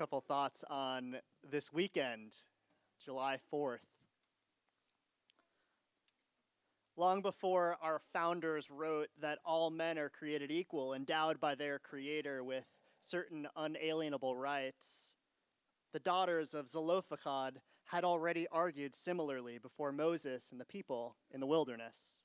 Couple thoughts on this weekend, July 4th. Long before our founders wrote that all men are created equal, endowed by their creator with certain unalienable rights, the daughters of Zelophehad had already argued similarly before Moses and the people in the wilderness.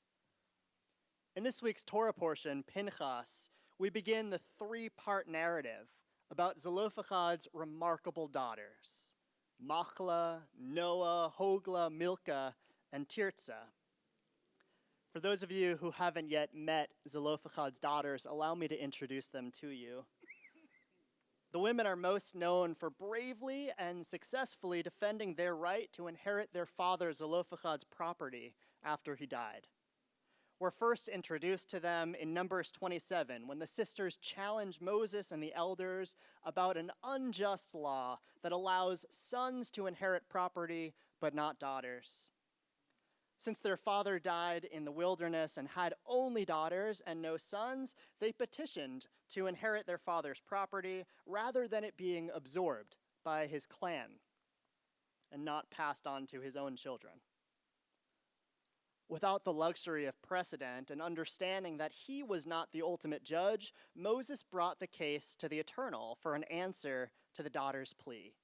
In this week's Torah portion, Pinchas, we begin the three-part narrative about Zelophehad's remarkable daughters, Machlah, Noah, Hoglah, Milcah, and Tirzah. For those of you who haven't yet met Zelophehad's daughters, allow me to introduce them to you. The women are most known for bravely and successfully defending their right to inherit their father Zelophehad's property after he died. We're first introduced to them in Numbers 27, when the sisters challenge Moses and the elders about an unjust law that allows sons to inherit property, but not daughters. Since their father died in the wilderness and had only daughters and no sons, they petitioned to inherit their father's property rather than it being absorbed by his clan and not passed on to his own children. Without the luxury of precedent and understanding that he was not the ultimate judge, Moses brought the case to the Eternal for an answer to the daughter's plea.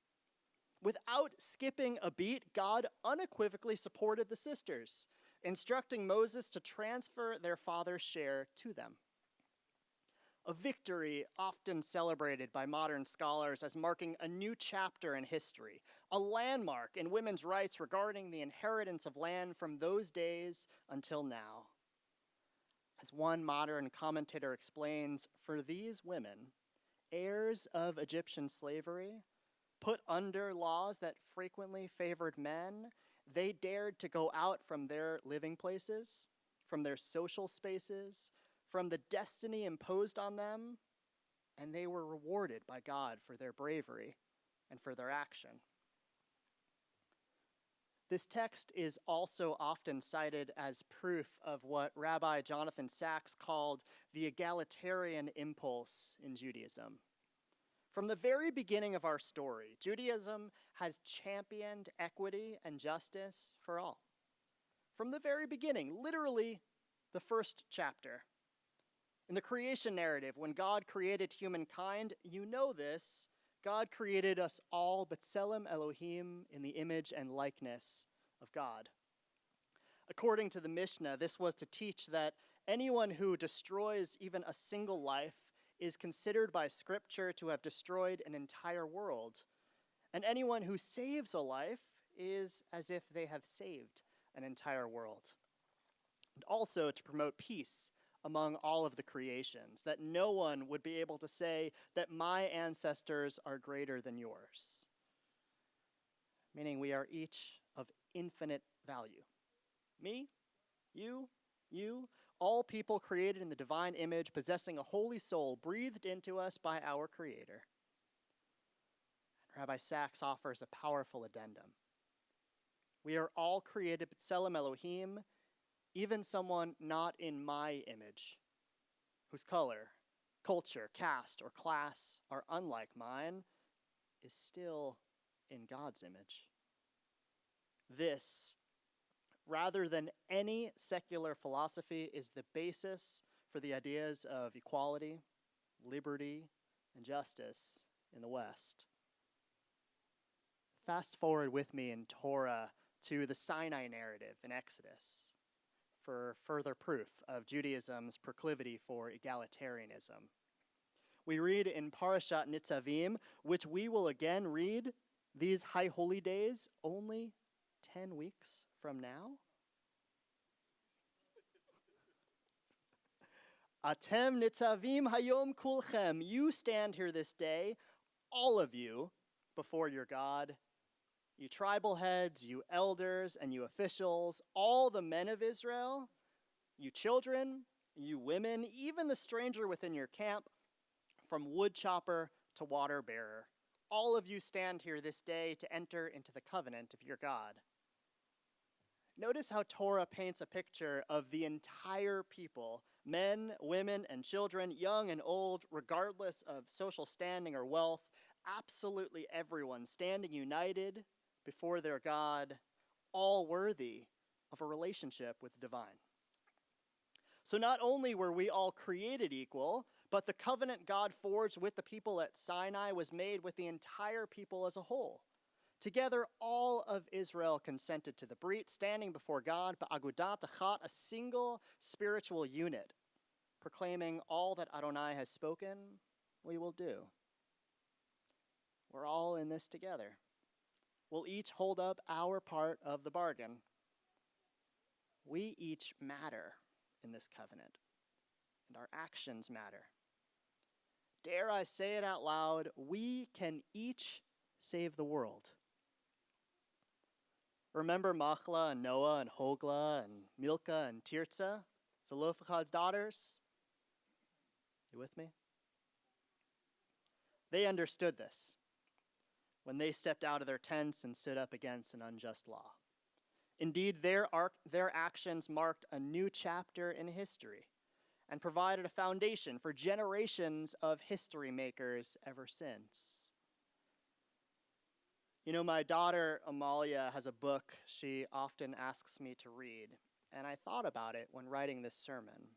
Without skipping a beat, God unequivocally supported the sisters, instructing Moses to transfer their father's share to them. A victory often celebrated by modern scholars as marking a new chapter in history, a landmark in women's rights regarding the inheritance of land from those days until now. As one modern commentator explains, for these women, heirs of Egyptian slavery, put under laws that frequently favored men, they dared to go out from their living places, from their social spaces, from the destiny imposed on them, and they were rewarded by God for their bravery and for their action. This text is also often cited as proof of what Rabbi Jonathan Sacks called the egalitarian impulse in Judaism. From the very beginning of our story, Judaism has championed equity and justice for all. From the very beginning, literally the first chapter. In the creation narrative, when God created humankind, you know this, God created us all, B'Tselem Elohim, in the image and likeness of God. According to the Mishnah, this was to teach that anyone who destroys even a single life is considered by Scripture to have destroyed an entire world. And anyone who saves a life is as if they have saved an entire world. And also to promote peace among all of the creations, that no one would be able to say that my ancestors are greater than yours. Meaning we are each of infinite value. Me, you, all people created in the divine image, possessing a holy soul breathed into us by our Creator. And Rabbi Sacks offers a powerful addendum. We are all created B'Tselem Elohim, even someone not in my image, whose color, culture, caste, or class are unlike mine, is still in God's image. This, rather than any secular philosophy, is the basis for the ideas of equality, liberty, and justice in the West. Fast forward with me in Torah to the Sinai narrative in Exodus for further proof of Judaism's proclivity for egalitarianism. We read in Parashat Nitzavim, which we will again read these high holy days only 10 weeks from now. Atem nitzavim hayom kulchem. You stand here this day, all of you, before your God. You tribal heads, you elders, and you officials, all the men of Israel, you children, you women, even the stranger within your camp, from wood chopper to water bearer. All of you stand here this day to enter into the covenant of your God. Notice how Torah paints a picture of the entire people, men, women, and children, young and old, regardless of social standing or wealth, absolutely everyone standing united before their God, all worthy of a relationship with the divine. So not only were we all created equal, but the covenant God forged with the people at Sinai was made with the entire people as a whole. Together, all of Israel consented to the brit, standing before God, ba'agudat achat, a single spiritual unit, proclaiming all that Adonai has spoken, we will do. We're all in this together. We'll each hold up our part of the bargain. We each matter in this covenant, and our actions matter. Dare I say it out loud, we can each save the world. Remember Machla and Noah and Hogla and Milcah and Tirzah, Zelophehad's daughters? You with me? They understood this when they stepped out of their tents and stood up against an unjust law. Indeed, their actions marked a new chapter in history and provided a foundation for generations of history makers ever since. You know, my daughter Amalia has a book she often asks me to read, and I thought about it when writing this sermon.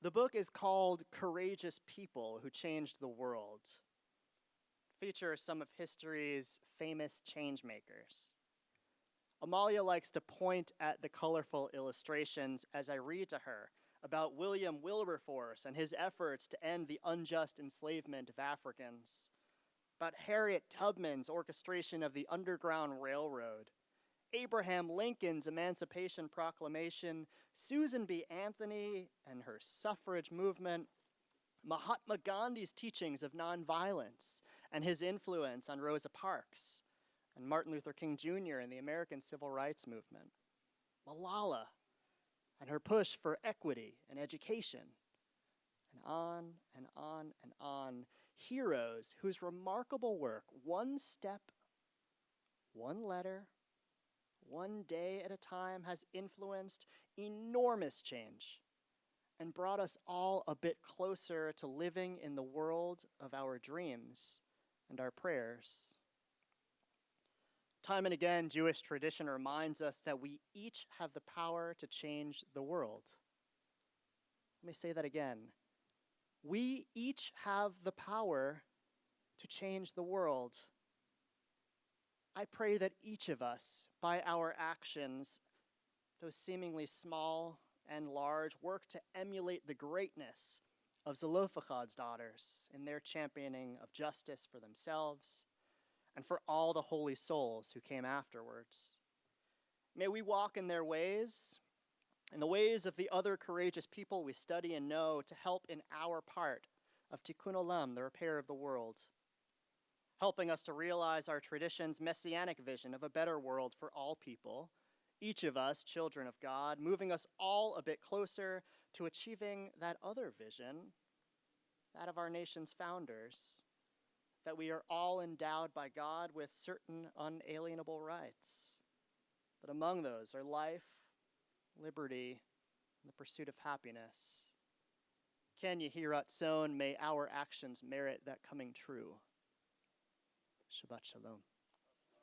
The book is called Courageous People Who Changed the World. It features some of history's famous changemakers. Amalia likes to point at the colorful illustrations as I read to her about William Wilberforce and his efforts to end the unjust enslavement of Africans, about Harriet Tubman's orchestration of the Underground Railroad, Abraham Lincoln's Emancipation Proclamation, Susan B. Anthony and her suffrage movement, Mahatma Gandhi's teachings of nonviolence and his influence on Rosa Parks, and Martin Luther King Jr. and the American Civil Rights Movement, Malala and her push for equity and education, and on and on and on. Heroes whose remarkable work, one step, one letter, one day at a time, has influenced enormous change and brought us all a bit closer to living in the world of our dreams and our prayers. Time and again, Jewish tradition reminds us that we each have the power to change the world. Let me say that again. We each have the power to change the world. I pray that each of us, by our actions, those seemingly small and large, work to emulate the greatness of Zelophehad's daughters in their championing of justice for themselves and for all the holy souls who came afterwards. May we walk in their ways, in the ways of the other courageous people we study and know, to help in our part of Tikkun Olam, the repair of the world, helping us to realize our tradition's messianic vision of a better world for all people, each of us children of God, moving us all a bit closer to achieving that other vision, that of our nation's founders, that we are all endowed by God with certain unalienable rights. But among those are life, liberty, and the pursuit of happiness. Ken Yehi Ratzon, may our actions merit that coming true. Shabbat Shalom.